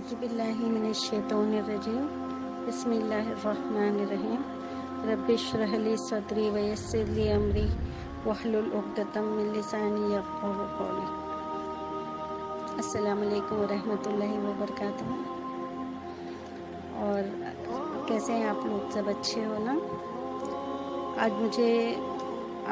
أعوذ بالله من الشيطان الرجيم بسم الله الرحمن الرحيم رب اشرح لي صدري ويسر لي أمري واحلل عقدة من لساني يفقهوا قولي۔ السلام علیکم ورحمۃ اللہ وبرکاتہ۔ اور کیسے ہیں آپ لوگ؟ سب اچھے ہو نا؟ آج مجھے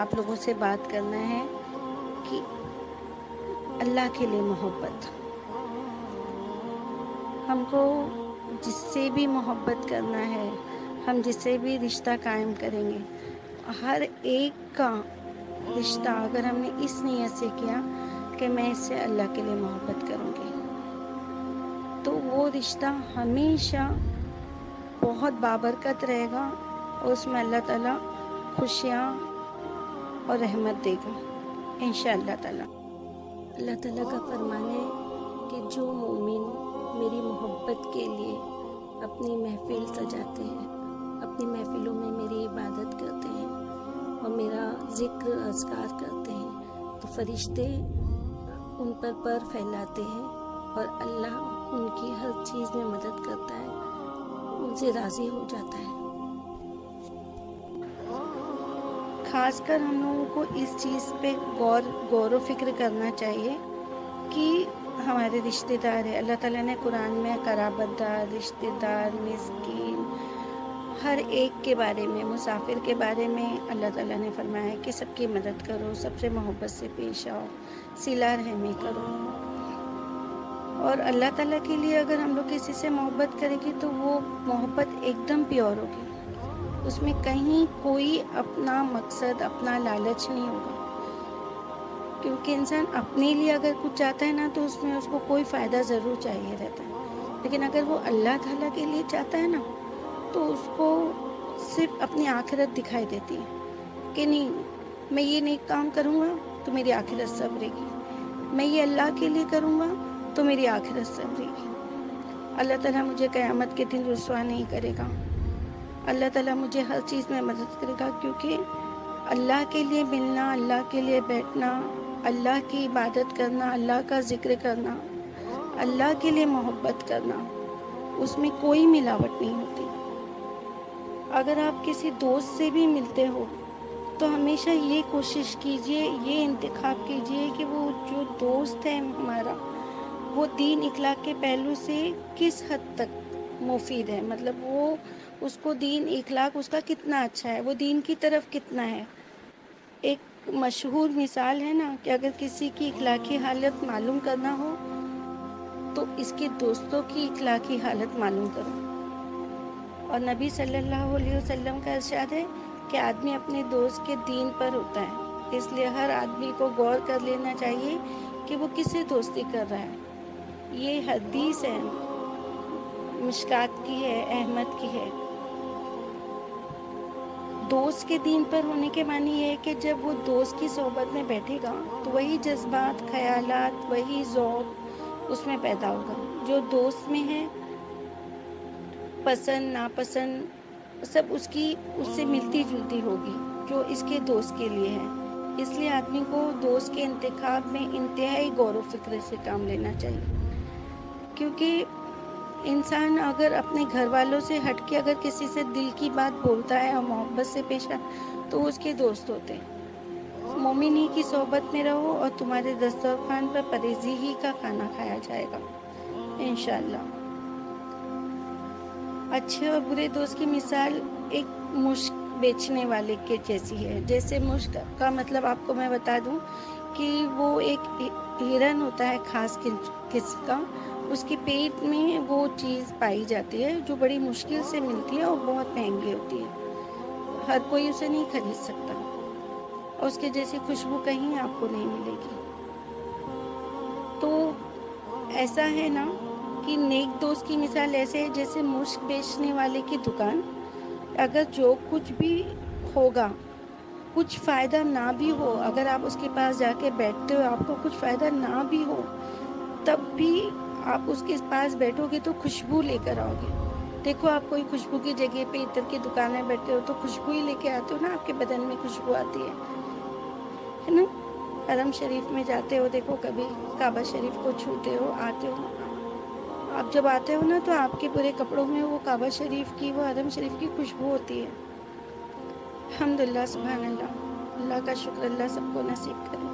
آپ لوگوں سے بات کرنا ہے کہ اللہ کے لیے محبت۔ ہم کو جس سے بھی محبت کرنا ہے، ہم جس سے بھی رشتہ قائم کریں گے، ہر ایک کا رشتہ اگر ہم نے اس نیت سے کیا کہ میں اس سے اللہ کے لیے محبت کروں گی، تو وہ رشتہ ہمیشہ بہت بابرکت رہے گا اور اس میں اللہ تعالیٰ خوشیاں اور رحمت دے گا انشاءاللہ تعالیٰ۔ اللہ تعالیٰ کا فرمان ہے کہ جو مومن میری محبت کے لیے اپنی محفل سجاتے ہیں، اپنی محفلوں میں میری عبادت کرتے ہیں اور میرا ذکر اذکار کرتے ہیں، تو فرشتے ان پر پھیلاتے ہیں اور اللہ ان کی ہر چیز میں مدد کرتا ہے، ان سے راضی ہو جاتا ہے۔ خاص کر ہم لوگوں کو اس چیز پہ غور و فکر کرنا چاہیے کہ ہمارے رشتہ دار ہیں۔ اللہ تعالیٰ نے قرآن میں قرابت دار، رشتہ دار، مسکین، ہر ایک کے بارے میں، مسافر کے بارے میں اللہ تعالیٰ نے فرمایا ہے کہ سب کی مدد کرو، سب سے محبت سے پیش آؤ، صلہ رحمی کرو۔ اور اللہ تعالیٰ کے لیے اگر ہم لوگ کسی سے محبت کریں گے تو وہ محبت ایک دم پیور ہوگی، اس میں کہیں کوئی اپنا مقصد، اپنا لالچ نہیں ہوگا، کیونکہ انسان اپنے لیے اگر کچھ چاہتا ہے نا تو اس میں اس کو کوئی فائدہ ضرور چاہیے رہتا ہے، لیکن اگر وہ اللہ تعالیٰ کے لیے چاہتا ہے نا تو اس کو صرف اپنی آخرت دکھائی دیتی ہے کہ نہیں، میں یہ نیک کام کروں گا تو میری آخرت سنورے گی، میں یہ اللہ کے لیے کروں گا تو میری آخرت سنورے گی، اللہ تعالیٰ مجھے قیامت کے دن رسوا نہیں کرے گا، اللہ تعالیٰ مجھے ہر چیز میں مدد کرے گا، کیونکہ اللہ کے لیے ملنا، اللہ کے لیے بیٹھنا، اللہ کی عبادت کرنا، اللہ کا ذکر کرنا، اللہ کے لیے محبت کرنا، اس میں کوئی ملاوٹ نہیں ہوتی۔ اگر آپ کسی دوست سے بھی ملتے ہو تو ہمیشہ یہ کوشش کیجئے، یہ انتخاب کیجئے کہ وہ جو دوست ہے ہمارا، وہ دین اخلاق کے پہلو سے کس حد تک مفید ہے، مطلب وہ اس کو دین اخلاق اس کا کتنا اچھا ہے، وہ دین کی طرف کتنا ہے۔ ایک مشہور مثال ہے نا کہ اگر کسی کی اخلاقی حالت معلوم کرنا ہو تو اس کے دوستوں کی اخلاقی حالت معلوم کرو۔ اور نبی صلی اللہ علیہ وسلم کا ارشاد ہے کہ آدمی اپنے دوست کے دین پر ہوتا ہے، اس لیے ہر آدمی کو غور کر لینا چاہیے کہ وہ کس سے دوستی کر رہا ہے۔ یہ حدیث ہے، مشکات کی ہے، احمد کی ہے۔ دوست کے دین پر ہونے کے معنی یہ ہے کہ جب وہ دوست کی صحبت میں بیٹھے گا تو وہی جذبات، خیالات، وہی ذوق اس میں پیدا ہوگا جو دوست میں ہے، پسند ناپسند سب اس سے ملتی جلتی ہوگی جو اس کے دوست کے لیے ہے۔ اس لیے آدمی کو دوست کے انتخاب میں انتہائی غور و فکر سے کام لینا چاہیے، کیونکہ انسان اگر اپنے گھر والوں سے ہٹ کے اگر کسی سے دل کی بات بولتا ہے اور محبت سے پیش آئے تو وہ اس کے دوست ہوتے ہیں۔ مومن ہی کی صحبت میں رہو اور تمہارے دسترخوان پر پرہیزی ہی کا کھانا کھایا جائے گا انشاءاللہ۔ اچھے اور برے دوست کی مثال ایک مشک بیچنے والے کے جیسی ہے۔ جیسے مشک کا مطلب آپ کو میں بتا دوں کہ وہ ایک ہرن ہوتا ہے خاص قسم کا، اس کے پیٹ میں وہ چیز پائی جاتی ہے جو بڑی مشکل سے ملتی ہے اور بہت مہنگی ہوتی ہے، ہر کوئی اسے نہیں خرید سکتا، اور اس کے جیسی خوشبو کہیں آپ کو نہیں ملے گی۔ تو ایسا ہے نا کہ نیک دوست کی مثال ایسے ہے جیسے مشک بیچنے والے کی دکان، اگر جو کچھ بھی ہوگا، کچھ فائدہ نہ بھی ہو، اگر آپ اس کے پاس جا کے بیٹھتے ہو آپ کو کچھ فائدہ نہ بھی ہو، تب بھی آپ اس کے پاس بیٹھو گے تو خوشبو لے کر آؤ گے۔ دیکھو آپ کوئی خوشبو کی جگہ پہ عطر کی دکان میں بیٹھے ہو تو خوشبو ہی لے کے آتے ہو نا، آپ کے بدن میں خوشبو آتی ہے نا۔ حرم شریف میں جاتے ہو، دیکھو کبھی کعبہ شریف کو چھوتے ہو، آتے ہو، آپ جب آتے ہو نا تو آپ کے پورے کپڑوں میں وہ کعبہ شریف کی، وہ حرم شریف کی خوشبو ہوتی ہے. الحمدللہ، سبحان اللہ، اللہ کا شکر، اللہ سب کو نصیب کرے.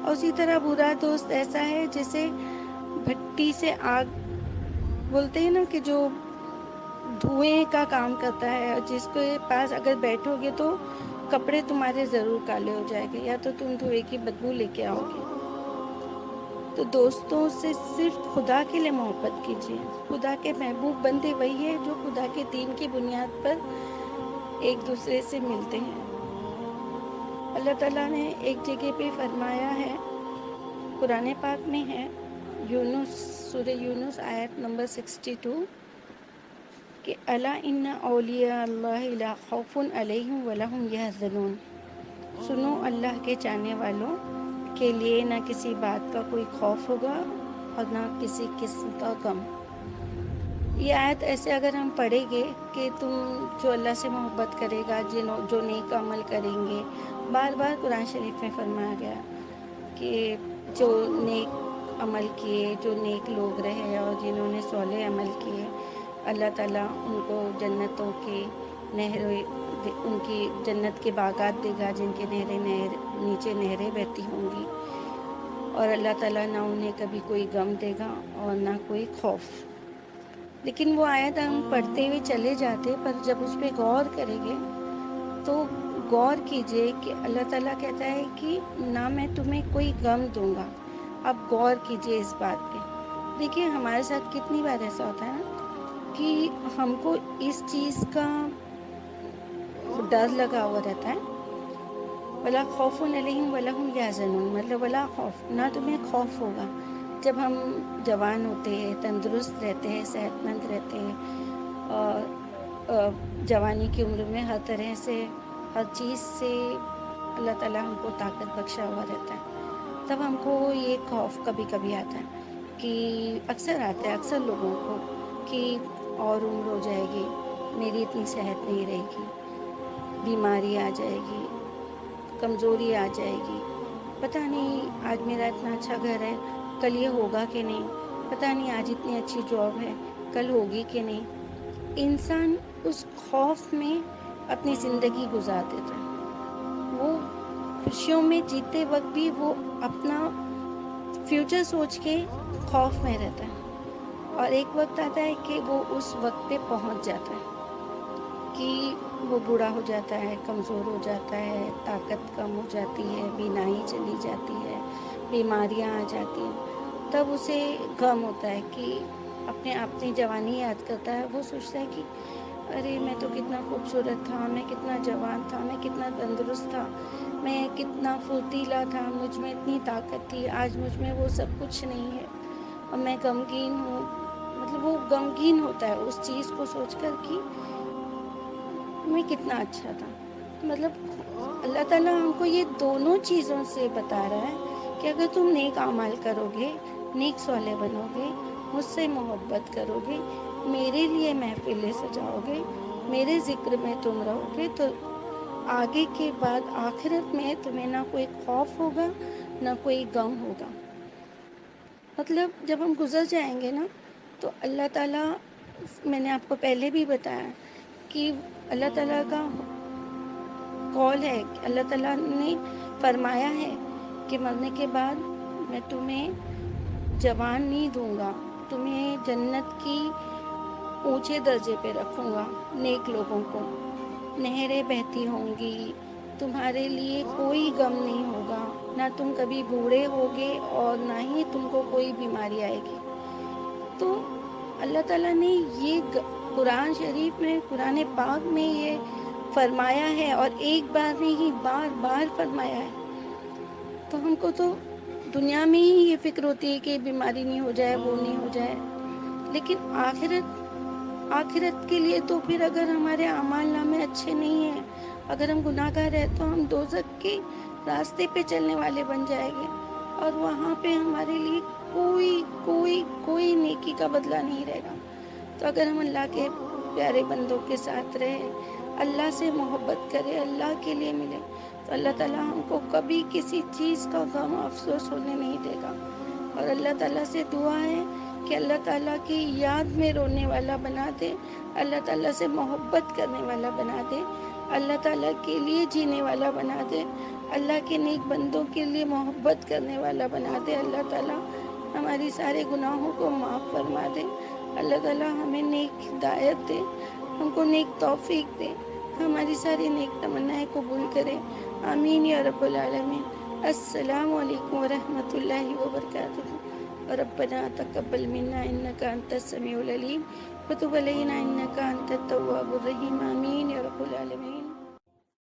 اور اسی طرح برا دوست ایسا ہے جیسے بھٹی سے آگ، بولتے ہیں نا کہ جو دھوئیں کا کام کرتا ہے، اور جس کے پاس اگر بیٹھو گے تو کپڑے تمہارے ضرور کالے ہو جائیں گے، یا تو تم دھوئیں کی بدبو لے کے آؤ گے. تو دوستوں سے صرف خدا کے لیے محبت کیجیے. خدا کے محبوب بندے وہی ہے جو خدا کے دین کی بنیاد پر ایک دوسرے سے ملتے ہیں. اللہ تعالیٰ نے ایک جگہ پہ فرمایا ہے، قرآن پاک میں ہے، یونس، سورہ یونس آیت نمبر 62، کہ الا ان اولیاء اللہ لا خوف علیہم ولا هم یحزنون. سنو، اللہ کے چاہنے والوں کے لیے نہ کسی بات کا کوئی خوف ہوگا اور نہ کسی قسم کا غم. یہ آیت ایسے اگر ہم پڑھیں گے کہ تم جو اللہ سے محبت کرے گا، جو نیک عمل کریں گے، بار بار قرآن شریف میں فرمایا گیا کہ جو نیک عمل کیے، جو نیک لوگ رہے اور جنہوں نے صالح عمل کیے، اللہ تعالیٰ ان کو جنتوں کی نہریں، ان کی جنت کے باغات دے گا جن کے نیچے نہریں بہتی ہوں گی، اور اللہ تعالیٰ نہ انہیں کبھی کوئی غم دے گا اور نہ کوئی خوف. لیکن وہ آیت ہم پڑھتے ہوئے چلے جاتے، پر جب اس پہ غور کریں گے تو غور کیجئے کہ اللہ تعالیٰ کہتا ہے کہ نہ میں تمہیں کوئی غم دوں گا. اب غور کیجئے اس بات پہ. دیکھیے ہمارے ساتھ کتنی بار ایسا ہوتا ہے نا کہ ہم کو اس چیز کا ڈر لگا ہوا رہتا ہے، ولا خوف علیہم ولا هم یحزنون، مطلب ولا خوف، نہ تمہیں خوف ہوگا. جب ہم جوان ہوتے ہیں، تندرست رہتے ہیں، صحت مند رہتے ہیں، اور جوانی کی عمر میں ہر طرح سے، ہر چیز سے اللہ تعالیٰ ہم کو طاقت بخشا ہوا رہتا ہے، تب ہم کو یہ خوف کبھی کبھی آتا ہے کہ اکثر آتا ہے اکثر لوگوں کو کہ اور عمر ہو جائے گی، میری اتنی صحت نہیں رہے گی، بیماری آ جائے گی، کمزوری آ جائے گی، پتہ نہیں آج میرا اتنا اچھا گھر ہے، کل یہ ہوگا کہ نہیں، پتہ نہیں آج اتنی اچھی جاب ہے، کل ہوگی کہ نہیں. انسان اس خوف میں اپنی زندگی گزار دیتا ہے. وہ خوشیوں میں جیتے وقت بھی وہ اپنا فیوچر سوچ کے خوف میں رہتا ہے، اور ایک وقت آتا ہے کہ وہ اس وقت پہ پہنچ جاتا ہے کہ وہ بوڑھا ہو جاتا ہے، کمزور ہو جاتا ہے، طاقت کم ہو جاتی ہے، بینائی چلی جاتی ہے، بیماریاں آ جاتی ہیں. تب اسے غم ہوتا ہے کہ اپنی جوانی یاد کرتا ہے. وہ سوچتا ہے کہ ارے میں تو کتنا خوبصورت تھا، میں کتنا جوان تھا، میں کتنا تندرست تھا، میں کتنا پھرتیلا تھا، مجھ میں اتنی طاقت تھی، آج مجھ میں وہ سب کچھ نہیں ہے اور میں غمگین ہوں. مطلب وہ غمگین ہوتا ہے اس چیز کو سوچ کر کہ میں کتنا اچھا تھا. مطلب اللہ تعالیٰ ہم کو یہ دونوں چیزوں سے بتا رہا ہے کہ اگر تم نیک اعمال کرو گے، نیک صالح بنو گے، مجھ سے محبت کرو گے، میرے لیے محفلیں سجاؤ گے، میرے ذکر میں تم رہو گے، تو آگے کے بعد آخرت میں تمہیں نہ کوئی خوف ہوگا نہ کوئی غم ہوگا. مطلب جب ہم گزر جائیں گے نا تو اللہ تعالیٰ، میں نے آپ کو پہلے بھی بتایا کہ اللہ تعالیٰ کا قول ہے، اللہ تعالیٰ نے فرمایا ہے کہ مرنے کے بعد میں تمہیں جوان نہیں دوں گا، تمہیں جنت کی اونچے درجے پہ رکھوں گا. نیک لوگوں کو نہریں بہتی ہوں گی، تمہارے لیے کوئی غم نہیں ہوگا، نہ تم کبھی بوڑھے ہوگے اور نہ ہی تم کو کوئی بیماری آئے گی. تو اللہ تعالیٰ نے یہ قرآن شریف میں، قرآن پاک میں یہ فرمایا ہے، اور ایک بار نہیں بار بار فرمایا ہے. تو ہم کو تو دنیا میں ہی یہ فکر ہوتی ہے کہ بیماری نہیں ہو جائے، وہ نہیں ہو جائے، لیکن آخرت کے لیے تو پھر اگر ہمارے اعمال نامے اچھے نہیں ہیں، اگر ہم گناہ گار ہیں تو ہم دوزخ کے راستے پہ چلنے والے بن جائیں گے، اور وہاں پہ ہمارے لیے کوئی کوئی کوئی نیکی کا بدلہ نہیں رہے گا. تو اگر ہم اللہ کے پیارے بندوں کے ساتھ رہے، اللہ سے محبت کرے، اللہ کے لیے ملے، تو اللہ تعالیٰ ہم کو کبھی کسی چیز کا غم افسوس ہونے نہیں دے گا. اور اللہ تعالیٰ سے دعا ہے کہ اللہ تعالیٰ کی یاد میں رونے والا بنا دے، اللہ تعالیٰ سے محبت کرنے والا بنا دے، اللہ تعالیٰ کے لیے جینے والا بنا دے، اللہ کے نیک بندوں کے لیے محبت کرنے والا بنا دے۔ اللہ تعالیٰ ہماری سارے گناہوں کو معاف فرما دے، اللہ تعالیٰ ہمیں نیک ہدایت دے، ہم کو نیک توفیق دے، ہماری ساری نیک تمنائیں قبول کرے، آمین یا رب العالمین۔ السلام علیکم ورحمۃ اللہ وبرکاتہ۔ ربنا تقبل منا انك انت السميع العليم وتب علينا انك انت التواب الرحيم، آمین یا رب العالمین۔